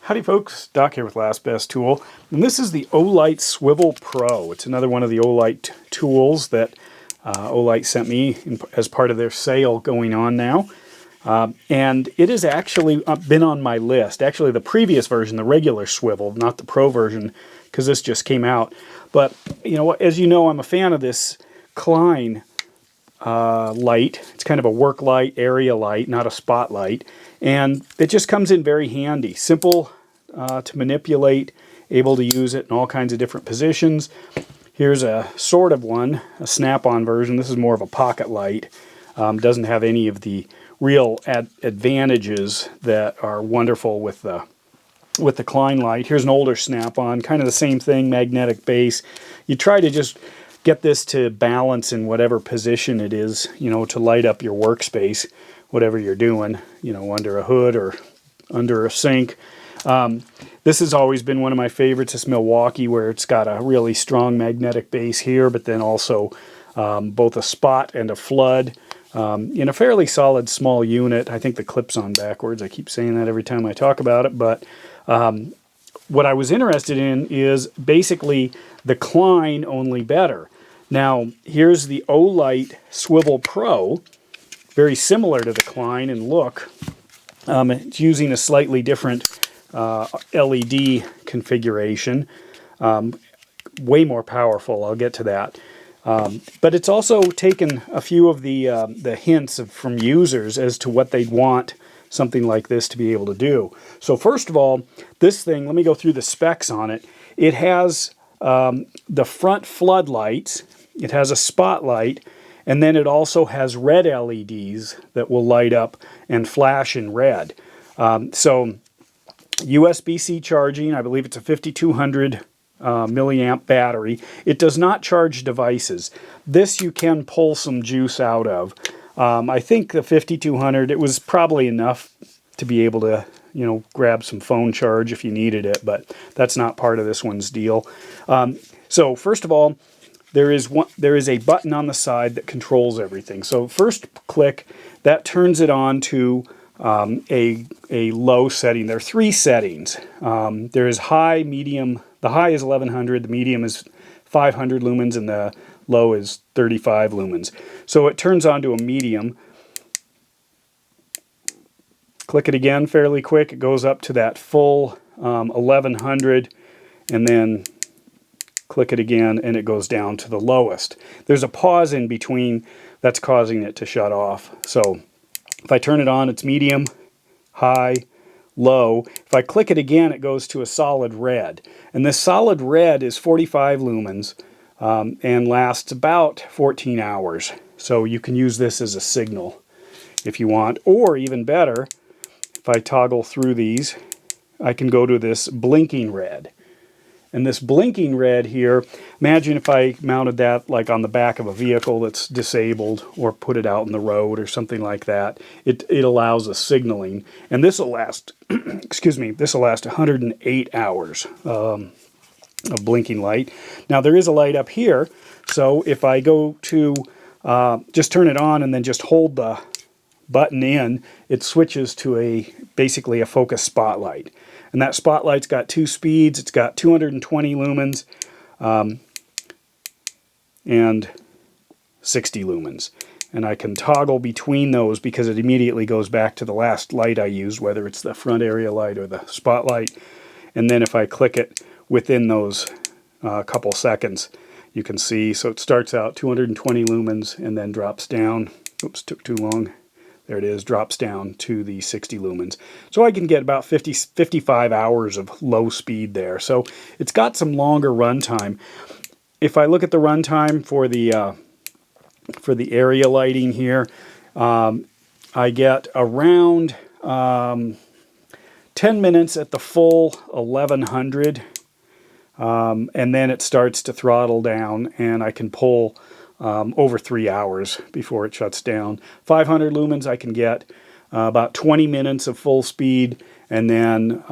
Howdy folks, Doc here with Last Best Tool, and this is the Olight Swivel Pro. It's another one of the Olight tools that Olight sent me as part of their sale going on now. And it has actually been on my list. Actually, the previous version, the regular swivel, not the Pro version, because this just came out. But, you know, as you know, I'm a fan of this Klein light. It's kind of a work light, area light, not a spotlight. And it just comes in very handy. Simple to manipulate, able to use it in all kinds of different positions. Here's a sort of one, a snap-on version. This is more of a pocket light. Doesn't have any of the real advantages that are wonderful with the Klein light. Here's an older snap-on, kind of the same thing, magnetic base. You try to just get this to balance in whatever position it is, you know, to light up your workspace, whatever you're doing, you know, under a hood or under a sink. This has always been one of my favorites, this Milwaukee, where it's got a really strong magnetic base here, but then also both a spot and a flood in a fairly solid small unit. I think the clip's on backwards. I keep saying that every time I talk about it, but what I was interested in is basically the Klein, only better. Now, here's the Olight Swivel Pro, very similar to the Klein in look. It's using a slightly different LED configuration, way more powerful. I'll get to that. But it's also taken a few of the hints from users as to what they'd want something like this to be able to do. So first of all, this thing, let me go through the specs on it. It has the front floodlights, it has a spotlight, and then it also has red LEDs that will light up and flash in red. So USB-C charging, I believe it's a 5200 milliamp battery. It does not charge devices. This you can pull some juice out of. I think the 5200, it was probably enough to be able to, you know, grab some phone charge if you needed it, but that's not part of this one's deal. So first of all, there is a button on the side that controls everything. So first click, that turns it on to a low setting. There are three settings. There is high, medium. The high is 1100, the medium is 500 lumens, and the low is 35 lumens. So it turns on to a medium. Click it again fairly quick. It goes up to that full 1100, and then click it again, and it goes down to the lowest. There's a pause in between that's causing it to shut off. So if I turn it on, it's medium, high, low. If I click it again, it goes to a solid red. And this solid red is 45 lumens and lasts about 14 hours. So you can use this as a signal if you want. Or even better, if I toggle through these, I can go to this blinking red. And this blinking red here, imagine if I mounted that like on the back of a vehicle that's disabled, or put it out in the road or something like that. It allows a signaling. And this will last, excuse me, this will last 108 hours of blinking light. Now there is a light up here, so if I go to just turn it on and then just hold the button in, it switches to basically a focus spotlight. And that spotlight's got two speeds. It's got 220 lumens and 60 lumens. And I can toggle between those because it immediately goes back to the last light I used, whether it's the front area light or the spotlight. And then if I click it within those couple seconds, you can see. So it starts out 220 lumens and then drops down. Oops, took too long. There it is, drops down to the 60 lumens. So I can get about 55 hours of low speed there. So it's got some longer runtime. If I look at the runtime for the area lighting here, I get around 10 minutes at the full 1100, and then it starts to throttle down, and I can pull over 3 hours before it shuts down. 500 lumens I can get about 20 minutes of full speed, and then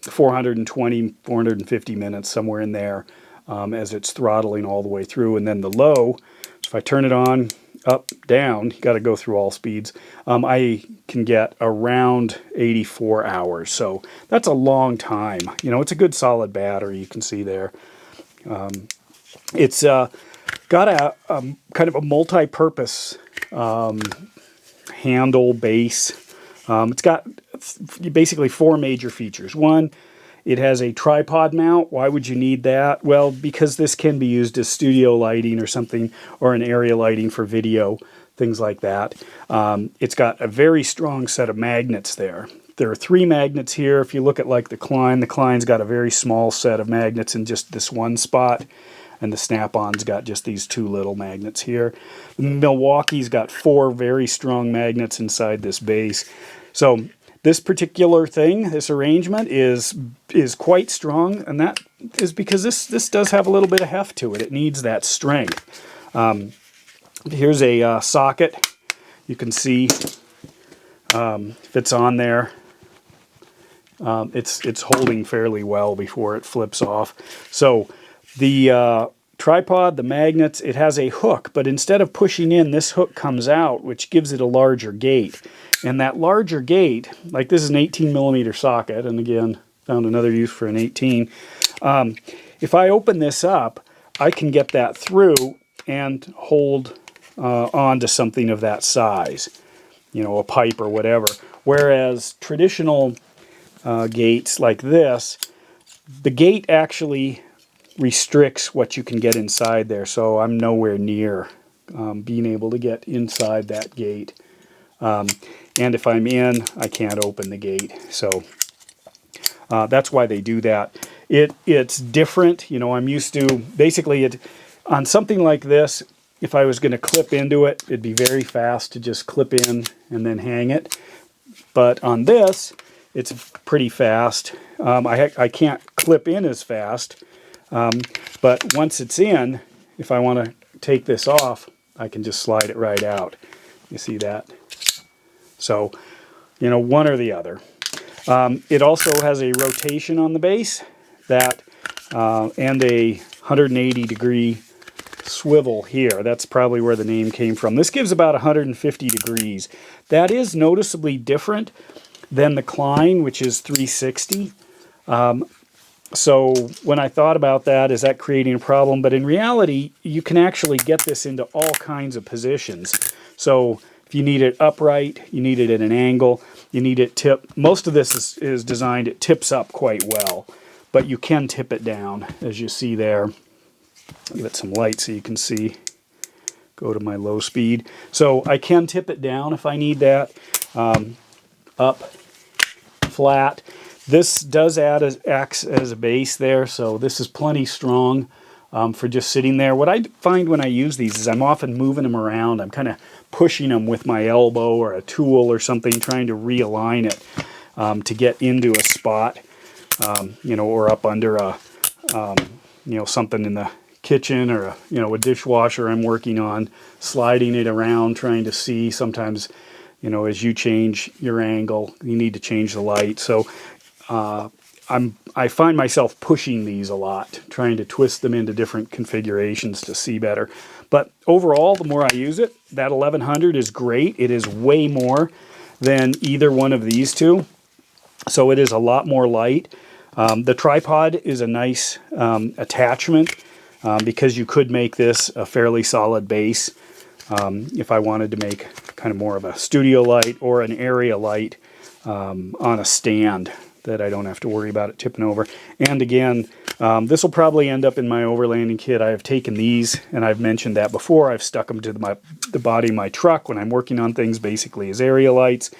420, 450 minutes, somewhere in there, as it's throttling all the way through. And then the low, so if I turn it on, up, down, you got to go through all speeds, I can get around 84 hours. So that's a long time. You know, it's a good solid battery, you can see there. It's got a kind of a multi-purpose handle base. It's got basically 4 major features. One, it has a tripod mount. Why would you need that? Well, because this can be used as studio lighting or something, or an area lighting for video, things like that. It's got a very strong set of magnets there. There are 3 magnets here. If you look at like the Klein's got a very small set of magnets in just this one spot, and the Snap-on's got just these 2 little magnets here. Milwaukee's got 4 very strong magnets inside this base. So this particular thing, this arrangement is quite strong, and that is because this does have a little bit of heft to it. It needs that strength. Here's a socket. You can see if it's on there. It's holding fairly well before it flips off. So the tripod, the magnets, it has a hook, but instead of pushing in, this hook comes out, which gives it a larger gate. And that larger gate, like this is an 18mm socket, and again, found another use for an 18. If I open this up, I can get that through and hold onto something of that size, you know, a pipe or whatever. Whereas traditional gates like this, the gate actually restricts what you can get inside there, so I'm nowhere near being able to get inside that gate. And if I'm in, I can't open the gate. So that's why they do that. It's different. You know, I'm used to, basically, on something like this, if I was going to clip into it, it'd be very fast to just clip in and then hang it. But on this, it's pretty fast. I can't clip in as fast. But once it's in, if I want to take this off, I can just slide it right out. You see that? So, you know, one or the other. It also has a rotation on the base that and a 180-degree swivel here. That's probably where the name came from. This gives about 150 degrees. That is noticeably different than the Klein, which is 360. So when I thought about that, is that creating a problem? But in reality, you can actually get this into all kinds of positions. So if you need it upright, you need it at an angle, you need it tip. Most of this is designed, it tips up quite well, but you can tip it down, as you see there. Give it some light so you can see. Go to my low speed. So I can tip it down if I need that. Up, flat. This does acts as a base there, so this is plenty strong for just sitting there. What I find when I use these is I'm often moving them around. I'm kind of pushing them with my elbow or a tool or something, trying to realign it to get into a spot, you know, or up under a, you know, something in the kitchen or a, you know, a dishwasher I'm working on, sliding it around, trying to see. Sometimes, you know, as you change your angle, you need to change the light. So I find myself pushing these a lot, trying to twist them into different configurations to see better. But overall, the more I use it, that 1100 is great. It is way more than either one of these two. So it is a lot more light. The tripod is a nice attachment because you could make this a fairly solid base if I wanted to make kind of more of a studio light or an area light on a stand that I don't have to worry about it tipping over. And again, this will probably end up in my overlanding kit. I have taken these, and I've mentioned that before. I've stuck them to the body of my truck when I'm working on things, basically as area lights,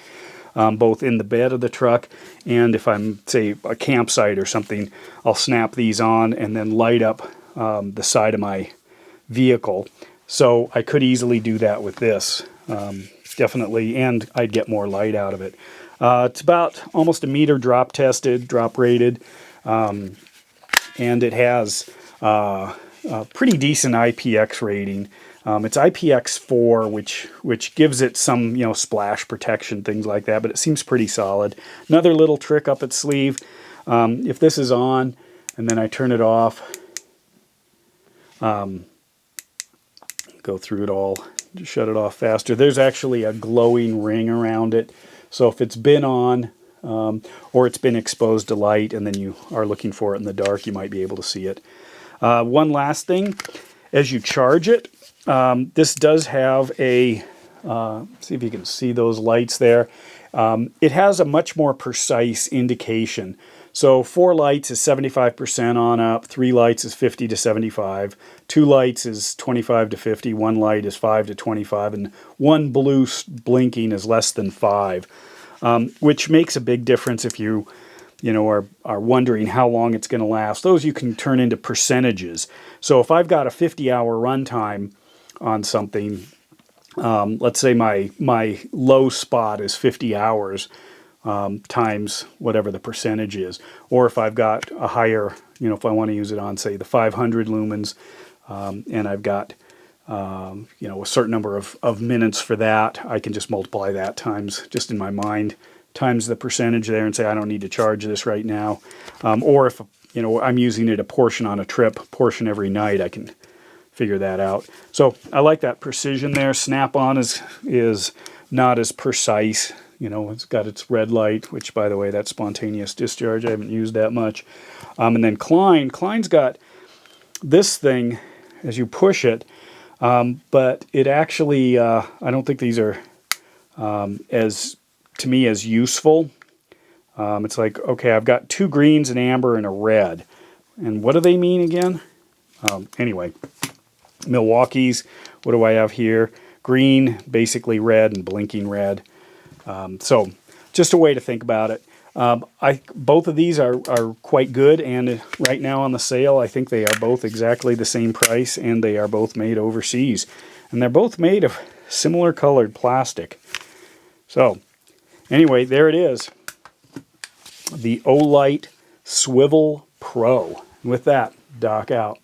both in the bed of the truck, and if I'm, say, a campsite or something, I'll snap these on and then light up the side of my vehicle. So I could easily do that with this, definitely, and I'd get more light out of it. It's about almost a meter drop tested, drop rated, and it has a pretty decent IPX rating. It's IPX4, which gives it some, you know, splash protection, things like that, but it seems pretty solid. Another little trick up its sleeve, if this is on and then I turn it off, go through it all, shut it off faster. There's actually a glowing ring around it. So if it's been on or it's been exposed to light and then you are looking for it in the dark, you might be able to see it. One last thing, as you charge it, this does have a, see if you can see those lights there. It has a much more precise indication. So 4 lights is 75% on up, 3 lights is 50 to 75, 2 lights is 25 to 50, 1 light is 5 to 25, and 1 blue blinking is less than 5, which makes a big difference if you are wondering how long it's going to last. Those you can turn into percentages. So if I've got a 50-hour runtime on something, let's say my low spot is 50 hours, times whatever the percentage is. Or if I've got a higher, if I want to use it on, say, the 500 lumens, and I've got, a certain number of minutes for that, I can just multiply that times, just in my mind, times the percentage there and say, I don't need to charge this right now. Or if, I'm using it a portion on a trip, portion every night, I can figure that out. So I like that precision there. Snap-on is not as precise. It's got its red light, which, by the way, that's spontaneous discharge. I haven't used that much. And then Klein's got this thing as you push it, but it actually, I don't think these are to me, as useful. It's like, okay, I've got 2 greens, an amber, and a red. And what do they mean again? Anyway, Milwaukee's, what do I have here? Green, basically red, and blinking red. So just a way to think about it. Both of these are quite good, and right now on the sale, I think they are both exactly the same price, and they are both made overseas. And they're both made of similar colored plastic. So anyway, there it is. The Olight Swivel Pro. With that, Doc out.